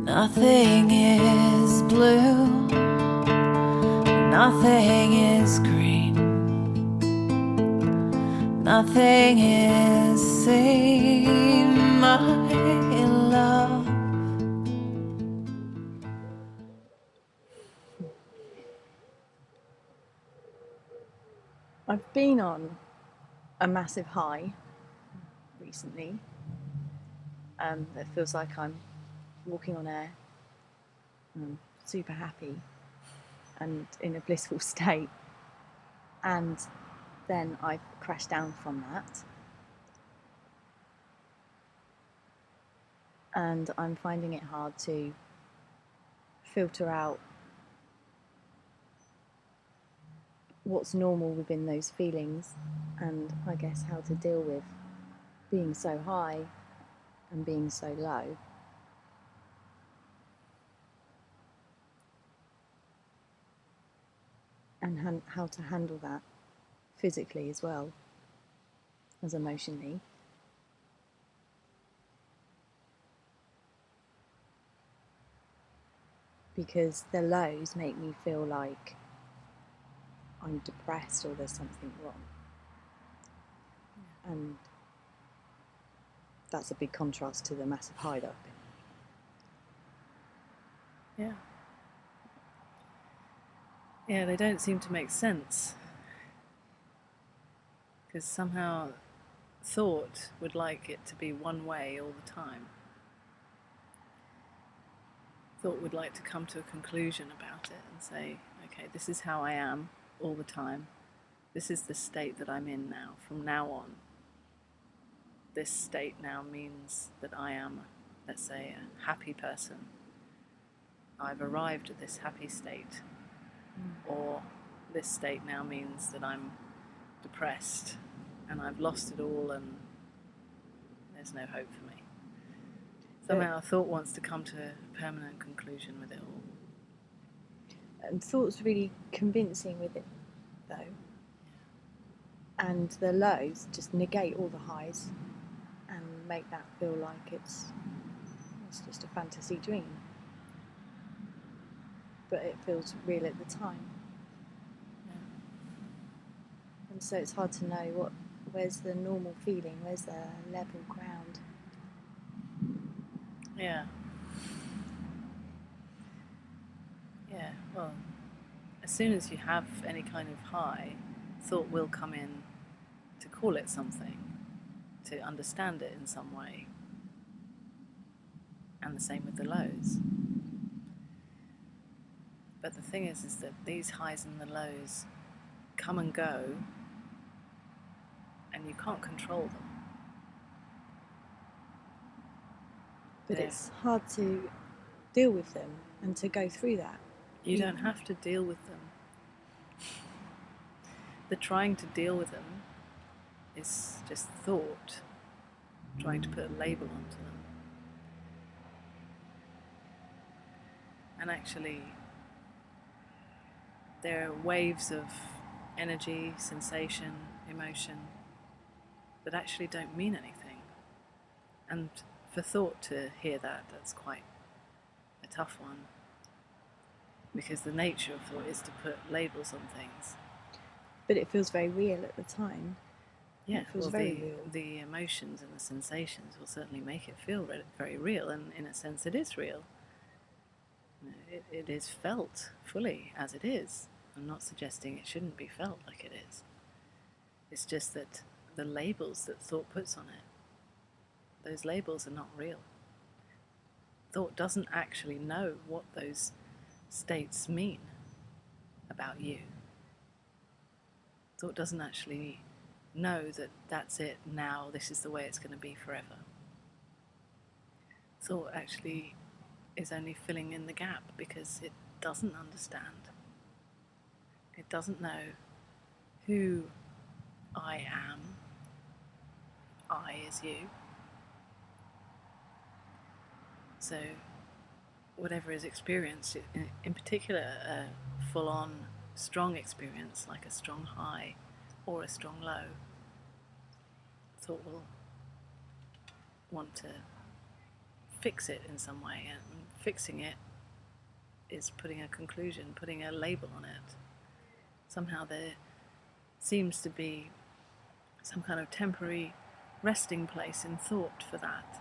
Nothing is blue, nothing is green, nothing is seen, my love. I've been on a massive high recently. It feels like I'm walking on air. I'm super happy and in a blissful state. And then I've crashed down from that. And I'm finding it hard to filter out what's normal within those feelings, and I guess how to deal with being so high and being so low. And how to handle that physically as well as emotionally. Because the lows make me feel like I'm depressed or there's something wrong. And that's a big contrast to the massive high that I've been. Yeah. Yeah, they don't seem to make sense. Because somehow thought would like it to be one way all the time. Thought would like to come to a conclusion about it and say, okay, this is how I am all the time. This is the state that I'm in now. From now on, this state now means that I am, let's say, a happy person. I've arrived at this happy state. Or this state now means that I'm depressed and I've lost it all and there's no hope for me. Somehow thought wants to come to a permanent conclusion with it all. And thought's really convincing with it, though. And the lows just negate all the highs and make that feel like it's just a fantasy dream. But it feels real at the time. Yeah. And so it's hard to know where's the normal feeling, where's the level ground. Yeah. Yeah, well, as soon as you have any kind of high, thought will come in to call it something, to understand it in some way. And the same with the lows. But the thing is that these highs and the lows come and go, and you can't control them. But it's hard to deal with them and to go through that. You don't have to deal with them. The trying to deal with them is just thought, trying to put a label onto them. And actually, there are waves of energy, sensation, emotion that actually don't mean anything. And for thought to hear that, that's quite a tough one. Because the nature of thought is to put labels on things. But it feels very real at the time. Yeah, it feels very real. The emotions and the sensations will certainly make it feel very real, and in a sense it is real. It is felt fully as it is. I'm not suggesting it shouldn't be felt like it is. It's just that the labels that thought puts on it, those labels are not real. Thought doesn't actually know what those states mean about you. Thought doesn't actually know that that's it now, this is the way it's going to be forever. Thought actually is only filling in the gap because it doesn't understand. It doesn't know who I am. I is you. So whatever is experienced, in particular a full-on strong experience like a strong high or a strong low, thought will want to fix it in some way, and fixing it is putting a conclusion, putting a label on it. Somehow there seems to be some kind of temporary resting place in thought for that,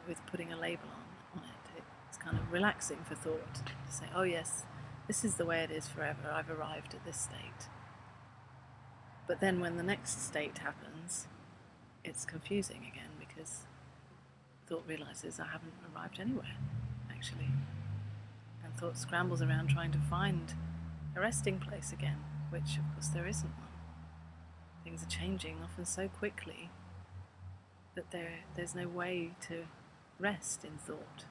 with putting a label on it. It's kind of relaxing for thought to say, oh yes, this is the way it is forever, I've arrived at this state. But then when the next state happens, it's confusing again, because thought realizes I haven't arrived anywhere, actually. And thought scrambles around trying to find a resting place again, which of course there isn't one. Things are changing often so quickly that there's no way to rest in thought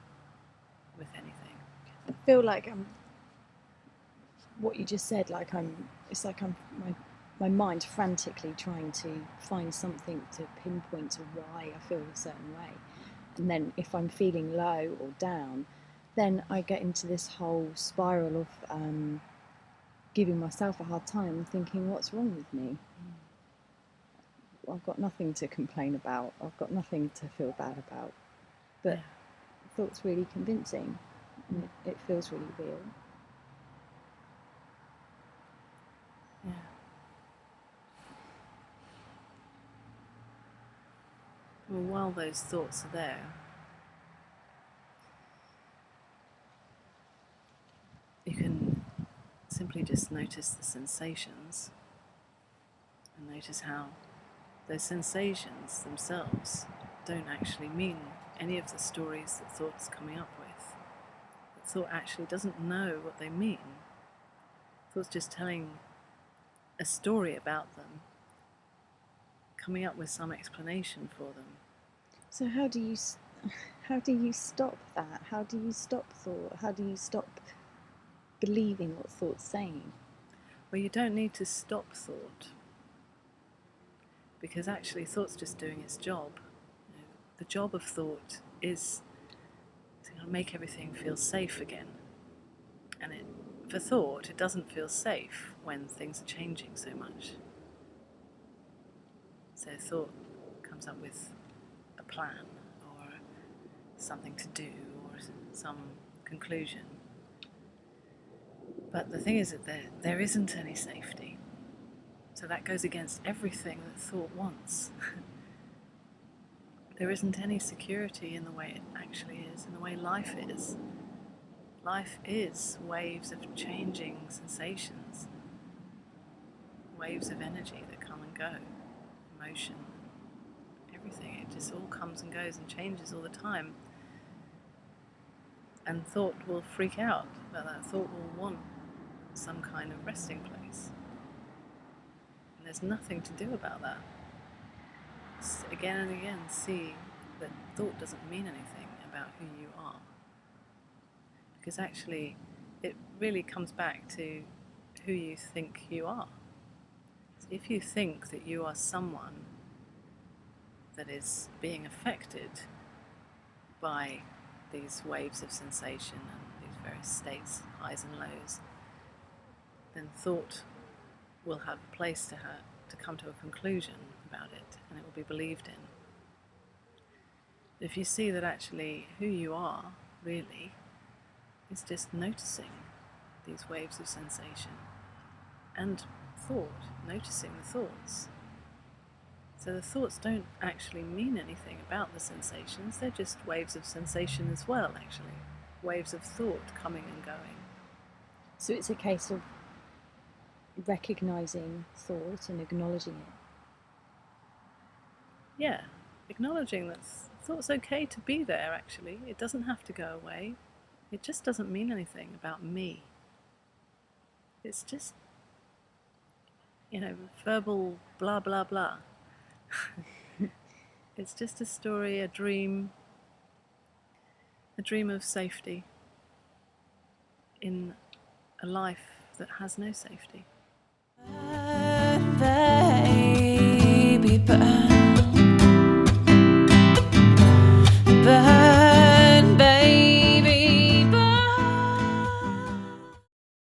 with anything. I feel like what you just said, it's like my mind frantically trying to find something to pinpoint to why I feel a certain way. And then if I'm feeling low or down, then I get into this whole spiral of giving myself a hard time and thinking, what's wrong with me? I've got nothing to complain about. I've got nothing to feel bad about. But thought's really convincing, and it feels really real. Yeah. Well, while those thoughts are there, you can simply just notice the sensations, and notice how those sensations themselves don't actually mean any of the stories that thought's coming up with. That thought actually doesn't know what they mean. Thought's just telling a story about them, coming up with some explanation for them. So how do you stop that? How do you stop thought? How do you stop believing what thought's saying? Well, you don't need to stop thought, because actually thought's just doing its job. The job of thought is to make everything feel safe again. And for thought, it doesn't feel safe when things are changing so much. So thought comes up with a plan, or something to do, or some conclusion. But the thing is that there isn't any safety. So that goes against everything that thought wants. There isn't any security in the way it actually is, in the way life is. Life is waves of changing sensations, waves of energy that come and go, emotion, everything. It just all comes and goes and changes all the time. And thought will freak out about that. Thought will want some kind of resting place. And there's nothing to do about that. Again and again, see that thought doesn't mean anything about who you are. Because actually, it really comes back to who you think you are. So if you think that you are someone that is being affected by these waves of sensation and these various states, highs and lows, then thought will have a place to come to a conclusion about it, and it will be believed in. If you see that actually who you are, really, is just noticing these waves of sensation and thought, noticing the thoughts. So the thoughts don't actually mean anything about the sensations, they're just waves of sensation as well, actually. Waves of thought coming and going. So it's a case of recognising thought and acknowledging it. Yeah, acknowledging that thought's okay to be there, actually. It doesn't have to go away. It just doesn't mean anything about me. It's just, verbal blah blah blah. It's just a story, a dream of safety in a life that has no safety. Baby, but